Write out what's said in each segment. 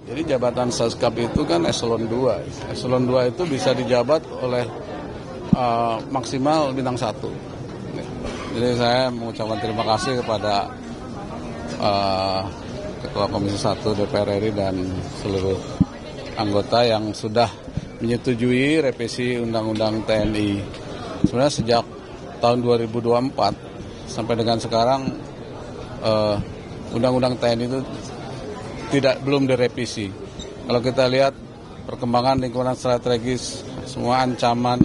Jadi jabatan Saskap itu kan eselon 2. Eselon 2 itu bisa dijabat oleh maksimal bintang 1. Jadi saya mengucapkan terima kasih kepada Ketua Komisi 1 DPR RI dan seluruh anggota yang sudah menyetujui revisi Undang-Undang TNI. Sebenarnya sejak tahun 2024 sampai dengan sekarang Undang-Undang TNI itu belum direvisi. Kalau kita lihat perkembangan lingkungan strategis, semua ancaman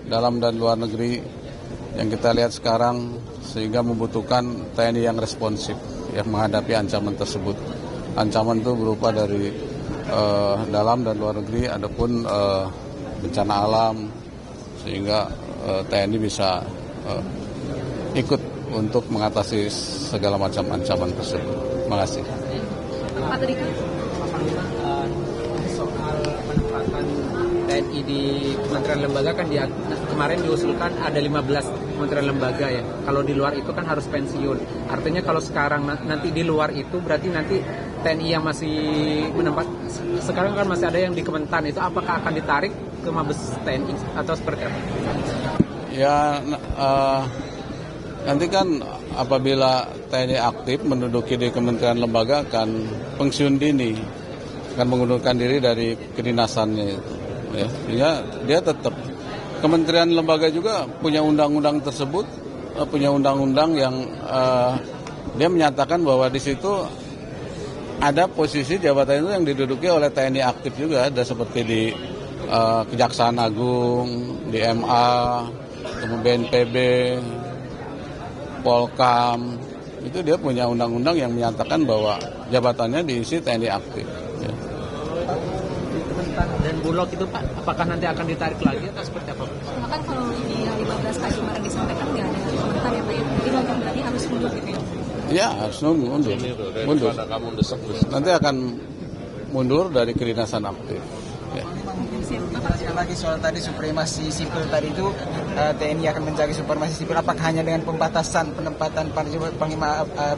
dalam dan luar negeri yang kita lihat sekarang sehingga membutuhkan TNI yang responsif yang menghadapi ancaman tersebut. Ancaman itu berupa dari dalam dan luar negeri, adapun bencana alam sehingga TNI bisa ikut untuk mengatasi segala macam ancaman tersebut. Terima kasih. Pak Tadi soal penempatan TNI di kementerian lembaga kan kemarin diusulkan ada 15 kementerian lembaga ya. Kalau di luar itu kan harus pensiun. Artinya kalau sekarang nanti di luar itu berarti nanti TNI yang masih menempat sekarang kan masih ada yang di Kementan itu apakah akan ditarik ke Mabes TNI atau seperti apa? Ya nanti kan apabila TNI aktif menduduki di kementerian lembaga akan pensiun dini, akan mengundurkan diri dari kedinasannya itu. Ya, dia tetap kementerian lembaga juga punya undang-undang tersebut, punya undang-undang yang dia menyatakan bahwa di situ ada posisi jabatan itu yang diduduki oleh TNI aktif juga, ada seperti di Kejaksaan Agung, di MA, kemudian BNPB, Polkam, itu dia punya undang-undang yang menyatakan bahwa jabatannya diisi TNI aktif. Ya. Di Kementan dan Bulog itu Pak, apakah nanti akan ditarik lagi atau seperti apa? Bahkan kalau di 15 kali kemarin disampaikan nggak ada komentar ya Pak ya, jadi nonton berarti harus mundur gitu ya? Ya harus mundur. Nanti akan mundur dari kedinasan aktif. Ya. Lagi soal tadi supremasi sipil tadi itu TNI akan menjaga supremasi sipil, apakah hanya dengan pembatasan penempatan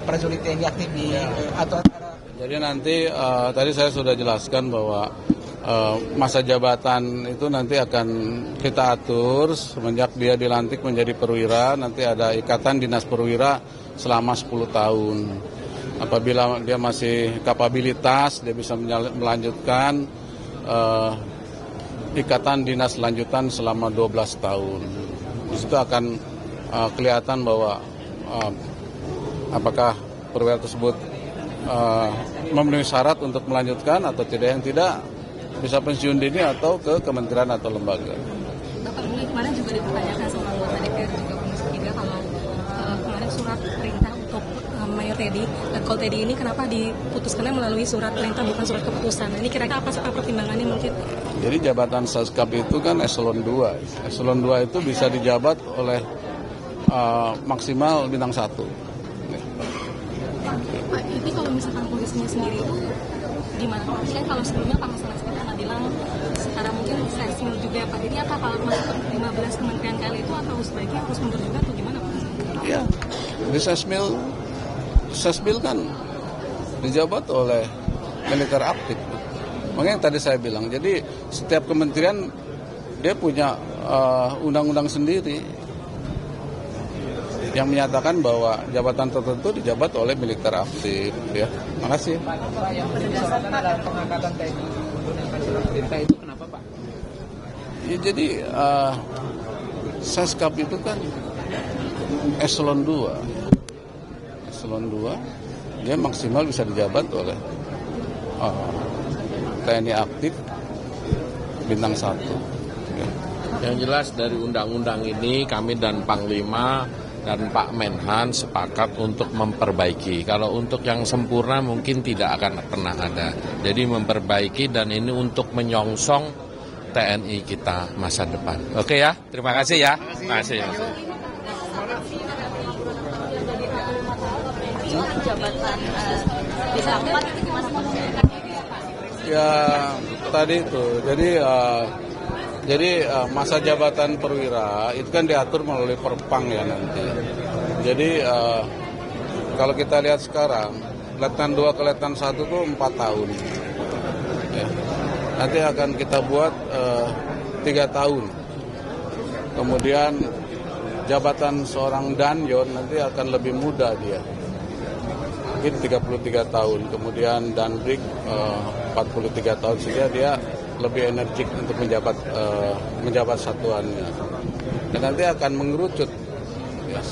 prajurit TNI aktif di atau Jadi nanti tadi saya sudah jelaskan bahwa masa jabatan itu nanti akan kita atur semenjak dia dilantik menjadi perwira, nanti ada ikatan dinas perwira selama 10 tahun. Apabila dia masih kapabilitas, dia bisa melanjutkan ikatan dinas lanjutan selama 12 tahun. Di situ akan kelihatan bahwa apakah perwira tersebut memenuhi syarat untuk melanjutkan atau tidak. Yang tidak bisa pensiun dini atau ke kementerian atau lembaga. Bapak ini kemarin juga dipertanyakan sama anggota DPR juga Komisi 3 kalau kemarin surat perintah untuk Mayor Teddy, Letkol Teddy ini kenapa diputuskannya melalui surat perintah bukan surat keputusan. Ini kira-kira apa pertimbangannya mungkin? Jadi jabatan Saskap itu kan eselon 2. Eselon 2 itu bisa dijabat oleh maksimal bintang 1. Pak, ini kalau misalkan posisinya sendiri itu gimana? Kan kalau sebelumnya Pak Mas pernah bilang sekarang mungkin sesmil juga ya Pak. Jadi apa kalau masuk ke 15 kementerian kali itu atau sebaiknya harus mundur juga atau gimana Pak? Ya, di sesmil kan dijabat oleh militer aktif. Makanya yang tadi saya bilang, jadi setiap kementerian dia punya undang-undang sendiri yang menyatakan bahwa jabatan tertentu dijabat oleh militer aktif. Ya, makasih. Yang penegasan adalah pengangkatan TNI menggunakan surat perintah itu kenapa Pak? Ya, jadi Saskap itu kan eselon 2. Eselon 2 dia maksimal bisa dijabat oleh TNI aktif bintang 1. Ya. Yang jelas dari undang-undang ini kami dan Panglima dan Pak Menhan sepakat untuk memperbaiki. Kalau untuk yang sempurna mungkin tidak akan pernah ada. Jadi memperbaiki dan ini untuk menyongsong TNI kita masa depan. Oke ya, terima kasih ya. Terima kasih. Jabatan bisa 4 itu gimana Pak? Ya tadi itu, jadi masa jabatan perwira itu kan diatur melalui perpang ya nanti. Jadi kalau kita lihat sekarang, Letnan 2 ke Letnan 1 itu 4 tahun. Ya. Nanti akan kita buat 3 tahun. Kemudian jabatan seorang danyon nanti akan lebih muda dia. Mungkin 33 tahun. Kemudian danbrik 43 tahun, sehingga dia lebih energik untuk menjabat satuannya. Dan nanti akan mengerucut. Ya.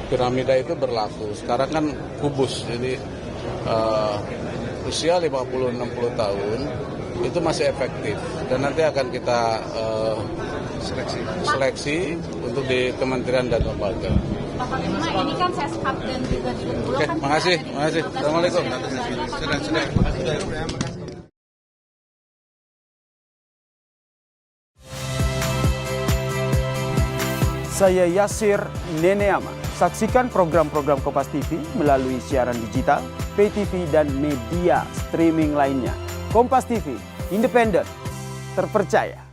Piramida itu berlaku. Sekarang kan kubus, jadi usia 50-60 tahun itu masih efektif. Dan nanti akan kita seleksi untuk di kementerian dan lembaga. Pak Panglima, ini kan Seskap dan juga di Bengkulu kan. Makasih. Assalamualaikum. Saya Yasir Neneama. Saksikan program-program Kompas TV melalui siaran digital, pay TV, dan media streaming lainnya. Kompas TV, independen, terpercaya.